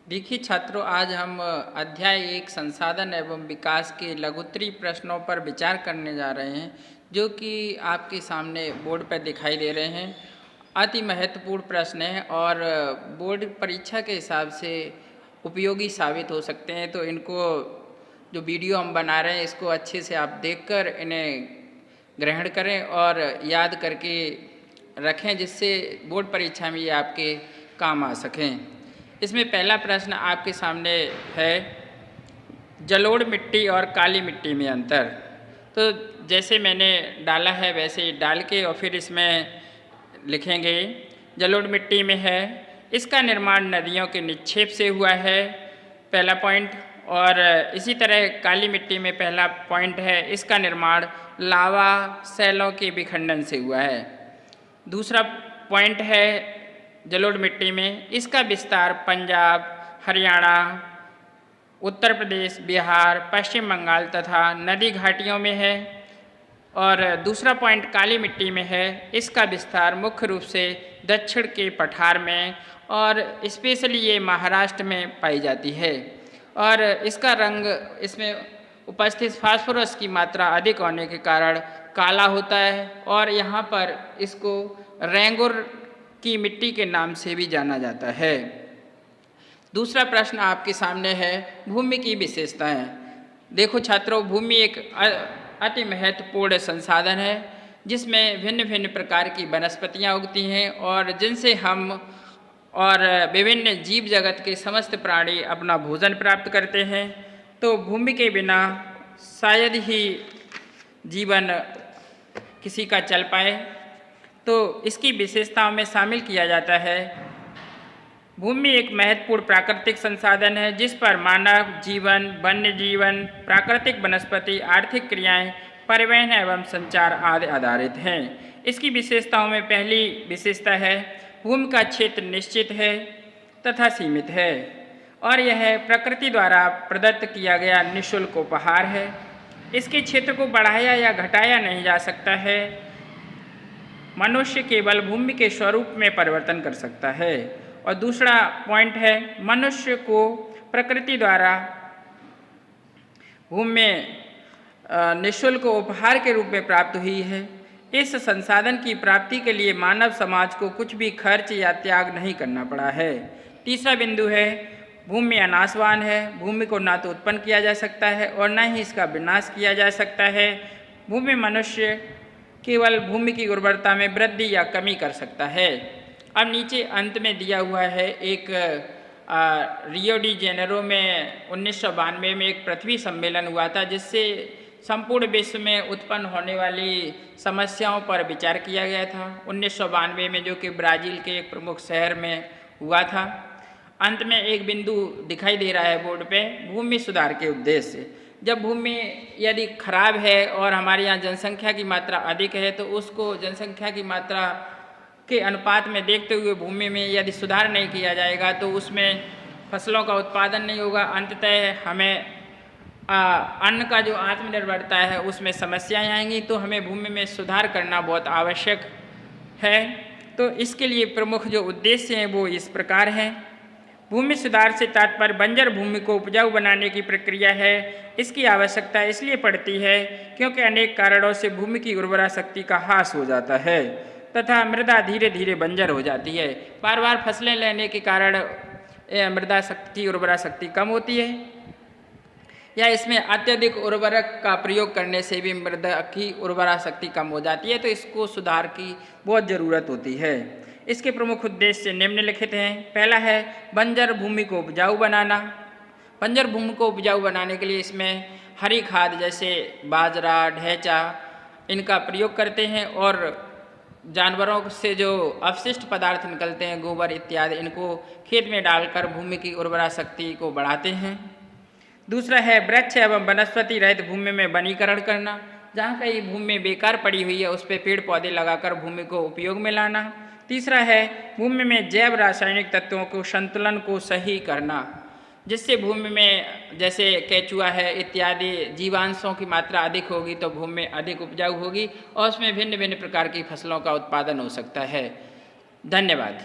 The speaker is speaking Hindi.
देखिए छात्रों, आज हम अध्याय 1 संसाधन एवं विकास के लघुत्तरी प्रश्नों पर विचार करने जा रहे हैं, जो कि आपके सामने बोर्ड पर दिखाई दे रहे हैं। अति महत्वपूर्ण प्रश्न है और बोर्ड परीक्षा के हिसाब से उपयोगी साबित हो सकते हैं। तो इनको जो वीडियो हम बना रहे हैं, इसको अच्छे से आप देखकर इन्हें ग्रहण करें और याद करके रखें, जिससे बोर्ड परीक्षा में ये आपके काम आ सकें। इसमें पहला प्रश्न आपके सामने है, जलोढ़ मिट्टी और काली मिट्टी में अंतर। तो जैसे मैंने डाला है वैसे ही डाल के और फिर इसमें लिखेंगे। जलोढ़ मिट्टी में है, इसका निर्माण नदियों के निक्षेप से हुआ है, पहला पॉइंट। और इसी तरह काली मिट्टी में पहला पॉइंट है, इसका निर्माण लावा सैलों के विखंडन से हुआ है। दूसरा पॉइंट है, जलोढ़ मिट्टी में इसका विस्तार पंजाब, हरियाणा, उत्तर प्रदेश, बिहार, पश्चिम बंगाल तथा नदी घाटियों में है। और दूसरा पॉइंट काली मिट्टी में है, इसका विस्तार मुख्य रूप से दक्षिण के पठार में और स्पेशली ये महाराष्ट्र में पाई जाती है। और इसका रंग, इसमें उपस्थित फास्फोरस की मात्रा अधिक होने के कारण काला होता है और यहाँ पर इसको रेंगुर की मिट्टी के नाम से भी जाना जाता है। दूसरा प्रश्न आपके सामने है, भूमि की विशेषताएं। देखो छात्रों, भूमि एक अति महत्वपूर्ण संसाधन है, जिसमें भिन्न भिन्न प्रकार की वनस्पतियां उगती हैं और जिनसे हम और विभिन्न जीव जगत के समस्त प्राणी अपना भोजन प्राप्त करते हैं। तो भूमि के बिना शायद ही जीवन किसी का चल पाए। तो इसकी विशेषताओं में शामिल किया जाता है, भूमि एक महत्वपूर्ण प्राकृतिक संसाधन है, जिस पर मानव जीवन, वन्य जीवन, प्राकृतिक वनस्पति, आर्थिक क्रियाएं, परिवहन एवं संचार आदि आधारित हैं। इसकी विशेषताओं में पहली विशेषता है, भूमि का क्षेत्र निश्चित है तथा सीमित है और यह प्रकृति द्वारा प्रदत्त किया गया निःशुल्क उपहार है। इसके क्षेत्र को बढ़ाया या घटाया नहीं जा सकता है। मनुष्य केवल भूमि के स्वरूप में परिवर्तन कर सकता है। और दूसरा पॉइंट है, मनुष्य को प्रकृति द्वारा भूमि में निःशुल्क उपहार के रूप में प्राप्त हुई है। इस संसाधन की प्राप्ति के लिए मानव समाज को कुछ भी खर्च या त्याग नहीं करना पड़ा है। तीसरा बिंदु है, भूमि अनाशवान है। भूमि को ना तो उत्पन्न किया जा सकता है और ना ही इसका विनाश किया जा सकता है। भूमि मनुष्य केवल भूमि की उर्वरता में वृद्धि या कमी कर सकता है। अब नीचे अंत में दिया हुआ है, एक रियो डी जेनेरो में 1992 में एक पृथ्वी सम्मेलन हुआ था, जिससे संपूर्ण विश्व में उत्पन्न होने वाली समस्याओं पर विचार किया गया था 1992 में, जो कि ब्राज़ील के एक प्रमुख शहर में हुआ था। अंत में एक बिंदु दिखाई दे रहा है बोर्ड पे, भूमि सुधार के उद्देश्य। जब भूमि यदि खराब है और हमारे यहाँ जनसंख्या की मात्रा अधिक है, तो उसको जनसंख्या की मात्रा के अनुपात में देखते हुए भूमि में यदि सुधार नहीं किया जाएगा तो उसमें फसलों का उत्पादन नहीं होगा। अंततः हमें अन्न का जो आत्मनिर्भरता है उसमें समस्याएं आएंगी। तो हमें भूमि में सुधार करना बहुत आवश्यक है। तो इसके लिए प्रमुख जो उद्देश्य हैं वो इस प्रकार हैं। भूमि सुधार से तात्पर्य बंजर भूमि को उपजाऊ बनाने की प्रक्रिया है। इसकी आवश्यकता इसलिए पड़ती है क्योंकि अनेक कारणों से भूमि की उर्वरा शक्ति का ह्रास हो जाता है तथा मृदा धीरे धीरे बंजर हो जाती है। बार बार फसलें लेने के कारण मृदा शक्ति की उर्वरा शक्ति कम होती है, या इसमें अत्यधिक उर्वरक का प्रयोग करने से भी मृदा की उर्वरा शक्ति कम हो जाती है। तो इसको सुधार की बहुत ज़रूरत होती है। इसके प्रमुख उद्देश्य निम्नलिखित हैं। पहला है, बंजर भूमि को उपजाऊ बनाना। बंजर भूमि को उपजाऊ बनाने के लिए इसमें हरी खाद जैसे बाजरा, ढैंचा, इनका प्रयोग करते हैं और जानवरों से जो अवशिष्ट पदार्थ निकलते हैं, गोबर इत्यादि, इनको खेत में डालकर भूमि की उर्वरा शक्ति को बढ़ाते हैं। दूसरा है, वृक्ष एवं वनस्पति रहित भूमि में वनीकरण करना। जहाँ कहीं भूमि बेकार पड़ी हुई है उस पर पेड़ पौधे लगाकर भूमि को उपयोग में लाना। तीसरा है, भूमि में जैव रासायनिक तत्वों को संतुलन को सही करना, जिससे भूमि में जैसे केचुआ है इत्यादि जीवांशों की मात्रा अधिक होगी तो भूमि में अधिक उपजाऊ होगी और उसमें भिन्न भिन्न प्रकार की फसलों का उत्पादन हो सकता है। धन्यवाद।